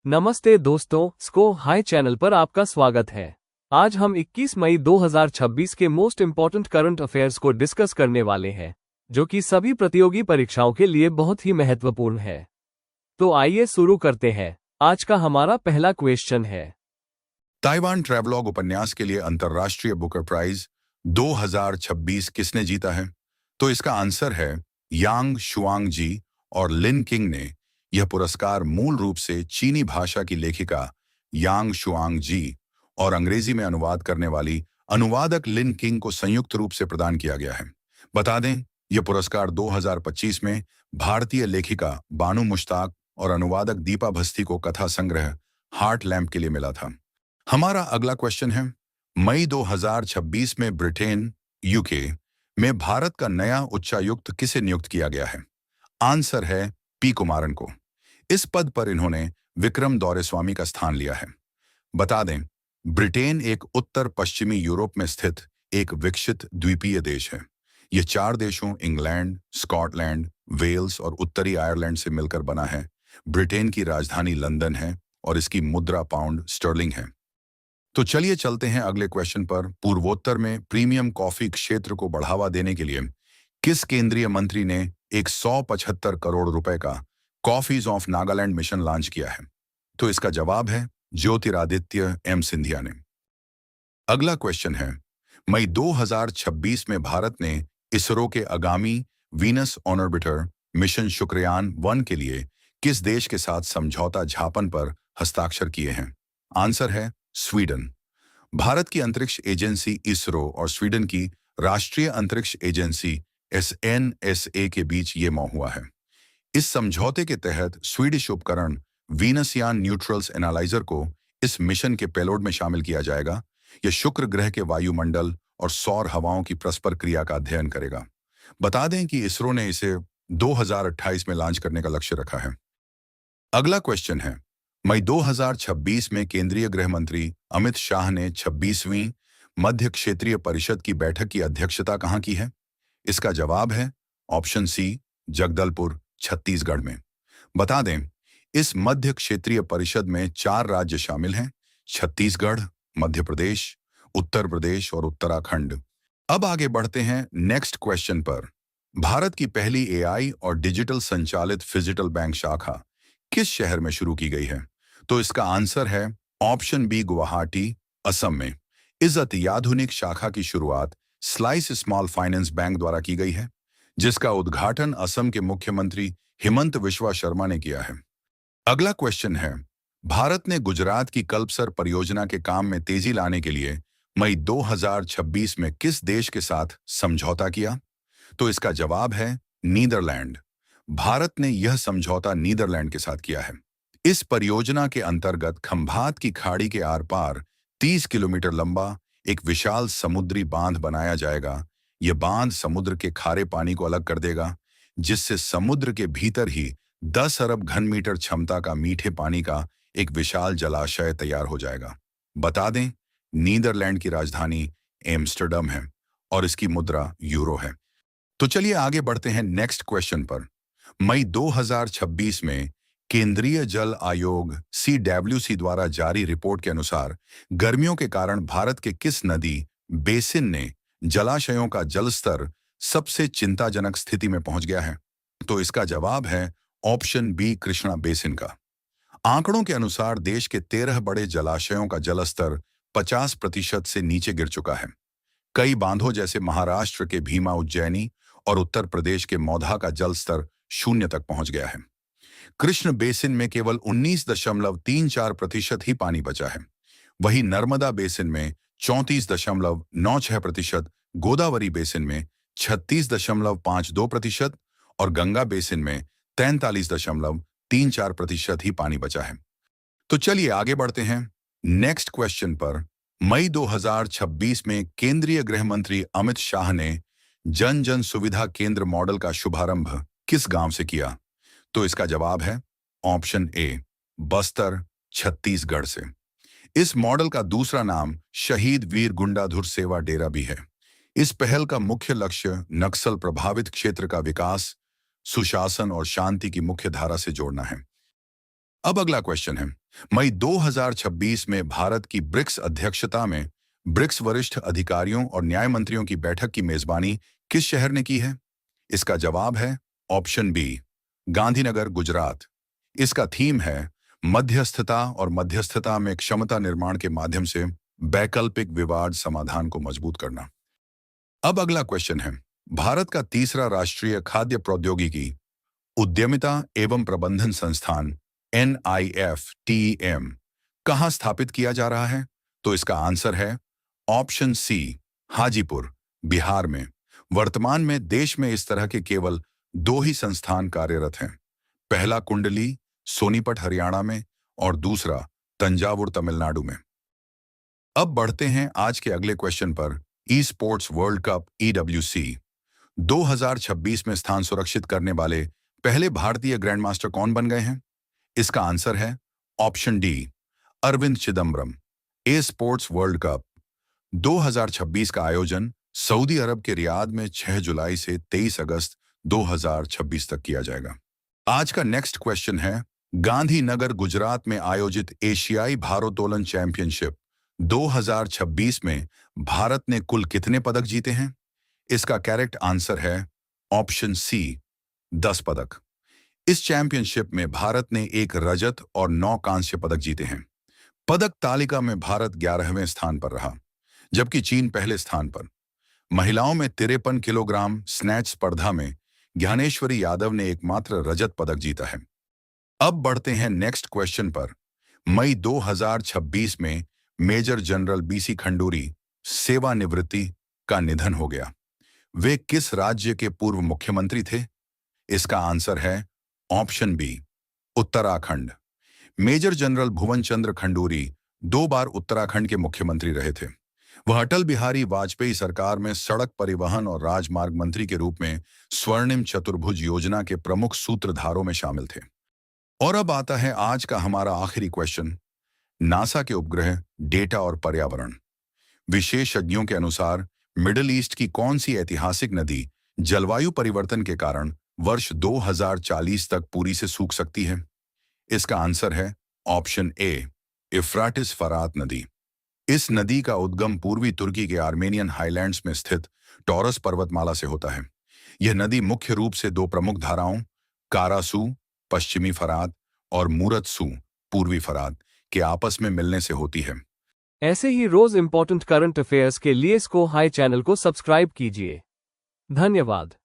नमस्ते दोस्तों, स्को high channel पर आपका स्वागत है। आज हम 21 मई 2026 के मोस्ट इम्पॉर्टेंट करंट अफेयर्स को डिस्कस करने वाले हैं, जो कि सभी प्रतियोगी परीक्षाओं के लिए बहुत ही महत्वपूर्ण है। तो आइए शुरू करते हैं। आज का हमारा पहला क्वेश्चन है, ताइवान ट्रैवलॉग उपन्यास के लिए अंतर्राष्ट्रीय बुकर प्राइज 2026 किसने जीता है? तो इसका आंसर है यांग शुआंग जी और लिन किंग ने। यह पुरस्कार मूल रूप से चीनी भाषा की लेखिका यांग शुआंग जी और अंग्रेजी में अनुवाद करने वाली अनुवादक लिन किंग को संयुक्त रूप से प्रदान किया गया है। बता दें, यह पुरस्कार 2025 में भारतीय लेखिका बानू मुश्ताक और अनुवादक दीपा भस्ती को कथा संग्रह हार्ट लैम्प के लिए मिला था। हमारा अगला क्वेश्चन है, मई 2026 में ब्रिटेन यूके में भारत का नया उच्चायुक्त किसे नियुक्त किया गया है? आंसर है पी कुमारन को। इस पद पर इन्होंने विक्रम दौरेस्वामी का स्थान लिया है। बता दें, ब्रिटेन एक उत्तर पश्चिमी यूरोप में स्थित एक विकसित द्वीपीय देश है। यह 4 देशों इंग्लैंड, स्कॉटलैंड, वेल्स और उत्तरी आयरलैंड से मिलकर बना है। ब्रिटेन की राजधानी लंदन है और इसकी मुद्रा पाउंड स्टर्लिंग है। तो चलिए चलते हैं अगले क्वेश्चन पर। पूर्वोत्तर में प्रीमियम कॉफी क्षेत्र को बढ़ावा देने के लिए किस केंद्रीय मंत्री ने एक 175 करोड़ रुपए का coffees of Nagaland mission launch किया है? तो इसका जवाब है ज्योतिरादित्य एम सिंधिया ने। अगला क्वेश्चन है, मई 2026 में भारत ने इसरो के आगामी वीनस ऑर्बिटर मिशन शुक्रयान-1 के लिए किस देश के साथ समझौता ज्ञापन पर हस्ताक्षर किए हैं? आंसर है स्वीडन। भारत की अंतरिक्ष एजेंसी इसरो और स्वीडन की राष्ट्रीय अंतरिक्ष एजेंसी एसएनएसए के बीच ये मौ हुआ है। इस समझौते के तहत स्वीडिश उपकरण वीनसयान न्यूट्रल्स एनालाइजर को इस मिशन के पेलोड में शामिल किया जाएगा। यह शुक्र ग्रह के वायुमंडल और सौर हवाओं की परस्पर क्रिया का अध्ययन करेगा। बता दें कि इसरो ने इसे 2028 में लॉन्च करने का लक्ष्य रखा है। अगला क्वेश्चन है, मई 2026 में केंद्रीय गृह मंत्री अमित शाह ने 26वीं मध्य क्षेत्रीय परिषद की बैठक की अध्यक्षता कहां की है? इसका जवाब है ऑप्शन सी, जगदलपुर, छत्तीसगढ़ में। बता दें, इस मध्य क्षेत्रीय परिषद में 4 राज्य शामिल हैं, छत्तीसगढ़, मध्य प्रदेश, उत्तर प्रदेश और उत्तराखंड। अब आगे बढ़ते हैं नेक्स्ट क्वेश्चन पर। भारत की पहली एआई और डिजिटल संचालित फिजिटल बैंक शाखा किस शहर में शुरू की गई है? तो इसका आंसर है ऑप्शन बी, गुवाहाटी, असम में। इस अत्याधुनिक शाखा की शुरुआत स्लाइस स्मॉल फाइनेंस बैंक द्वारा की गई है, जिसका उद्घाटन असम के मुख्यमंत्री हिमंत बिस्वा शर्मा ने किया है। अगला क्वेश्चन है, भारत ने गुजरात की कल्पसर परियोजना के काम में तेजी लाने के लिए मई 2026 में किस देश के साथ समझौता किया? तो इसका जवाब है नीदरलैंड। भारत ने यह समझौता नीदरलैंड के साथ किया है। इस परियोजना के अंतर्गत खंभात की खाड़ी के आर पार 30 किलोमीटर लंबा एक विशाल समुद्री बांध बनाया जाएगा। यह बांध समुद्र के खारे पानी को अलग कर देगा, जिससे समुद्र के भीतर ही 10 अरब घन मीटर क्षमता का मीठे पानी का एक विशाल जलाशय तैयार हो जाएगा। बता दें, नीदरलैंड की राजधानी एम्स्टर्डम है और इसकी मुद्रा यूरो है। तो चलिए आगे बढ़ते हैं नेक्स्ट क्वेश्चन पर। मई 2026 में केंद्रीय जल आयोग CWC द्वारा जारी रिपोर्ट के अनुसार गर्मियों के कारण भारत के किस नदी बेसिन ने जलाशयों का जलस्तर सबसे चिंताजनक स्थिति में पहुंच गया है? तो इसका जवाब है ऑप्शन बी, कृष्णा बेसिन का। आंकड़ों के अनुसार देश के 13 बड़े जलाशयों का जलस्तर 50% से नीचे गिर चुका है। कई बांधों जैसे महाराष्ट्र के भीमा उज्जैनी और उत्तर प्रदेश के मौधा का जलस्तर 0 तक पहुंच गया है। कृष्ण बेसिन में केवल 19.34% ही पानी बचा है। वहीं नर्मदा बेसिन में 34.96%, गोदावरी बेसिन में 36.52% और गंगा बेसिन में 43.34% ही पानी बचा है। तो चलिए आगे बढ़ते हैं नेक्स्ट क्वेश्चन पर। मई 2026 में केंद्रीय गृह मंत्री अमित शाह ने जन जन सुविधा केंद्र मॉडल का शुभारंभ किस गांव से किया? तो इसका जवाब है ऑप्शन ए, बस्तर, छत्तीसगढ़ से। इस मॉडल का दूसरा नाम शहीद वीर गुंडाधुर सेवा डेरा भी है। इस पहल का मुख्य लक्ष्य नक्सल प्रभावित क्षेत्र का विकास, सुशासन और शांति की मुख्य धारा से जोड़ना है। अब अगला क्वेश्चन है, मई 2026 में भारत की ब्रिक्स अध्यक्षता में ब्रिक्स वरिष्ठ अधिकारियों और न्याय मंत्रियों की बैठक की मेजबानी किस शहर ने की है? इसका जवाब है ऑप्शन बी, गांधीनगर, गुजरात। इसका थीम है मध्यस्थता और मध्यस्थता में क्षमता निर्माण के माध्यम से वैकल्पिक विवाद समाधान को मजबूत करना। अब अगला क्वेश्चन है, भारत का तीसरा राष्ट्रीय खाद्य प्रौद्योगिकी उद्यमिता एवं प्रबंधन संस्थान NIFTEM कहाँ स्थापित किया जा रहा है? तो इसका आंसर है ऑप्शन सी, हाजीपुर, बिहार में। वर्तमान में देश में इस तरह के केवल 2 ही संस्थान कार्यरत हैं। पहला कुंडली, सोनीपत, हरियाणा में, और दूसरा तंजावुर, तमिलनाडु में। अब बढ़ते हैं आज के अगले क्वेश्चन पर। E sports world cup EWC 2026 में स्थान सुरक्षित करने वाले पहले भारतीय ग्रैंडमास्टर कौन बन गए हैं? इसका आंसर है ऑप्शन डी, अरविंद चिदम्बरम। ए स्पोर्ट्स वर्ल्ड कप 2026 का आयोजन सऊदी अरब के रियाद में 6 जुलाई से 23 अगस्त 2026 तक किया जाएगा। आज का नेक्स्ट क्वेश्चन है, गांधीनगर, गुजरात में आयोजित एशियाई भारोत्तोलन चैंपियनशिप 2026 में भारत ने कुल कितने पदक जीते हैं? इसका करेक्ट आंसर है ऑप्शन सी, 10 पदक। इस चैंपियनशिप में भारत ने 1 रजत और 9 कांस्य पदक जीते हैं। पदक तालिका में भारत 11वें स्थान पर रहा, जबकि चीन पहले स्थान पर। महिलाओं में 53 किलोग्राम स्नैच स्पर्धा में ज्ञानेश्वरी यादव ने एकमात्र रजत पदक जीता है। अब बढ़ते हैं नेक्स्ट क्वेश्चन पर। मई 2026 में मेजर जनरल BC खंडूरी सेवानिवृत्ति का निधन हो गया। वे किस राज्य के पूर्व मुख्यमंत्री थे? इसका आंसर है option b, Uttarakhand. Major general Bhuvan Chandra Khanduri 2 बार उत्तराखंड के मुख्यमंत्री रहे थे। वह अटल बिहारी वाजपेयी सरकार में सड़क परिवहन और राजमार्ग मंत्री के रूप में स्वर्णिम चतुर्भुज योजना के प्रमुख सूत्रधारों में शामिल थे। और अब आता है आज का हमारा आखिरी क्वेश्चन, नासा के उपग्रह, डेटा और पर्यावरण। विशेषज्ञों के अनुसार मिडिल ईस्ट की कौन सी ऐतिहासिक नदी जलवायु परिवर्तन के कारण वर्ष 2040 तक पूरी से सूख सकती है? इसका आंसर है ऑप्शन ए, इफ्राटिस फरात नदी। इस नदी का उद्गम पूर्वी तुर्की के आर्मेनियन हाईलैंड्स में स्थित टॉरस पर्वतमाला से होता है। यह नदी मुख्य रूप से 2 प्रमुख धाराओं, कारासू, पश्चिमी फरात, और मूरतसू, पूर्वी फरात, के आपस में मिलने से होती है। ऐसे ही रोज इंपॉर्टेंट करंट अफेयर्स के लिए स्को हाई चैनल को सब्सक्राइब कीजिए। धन्यवाद।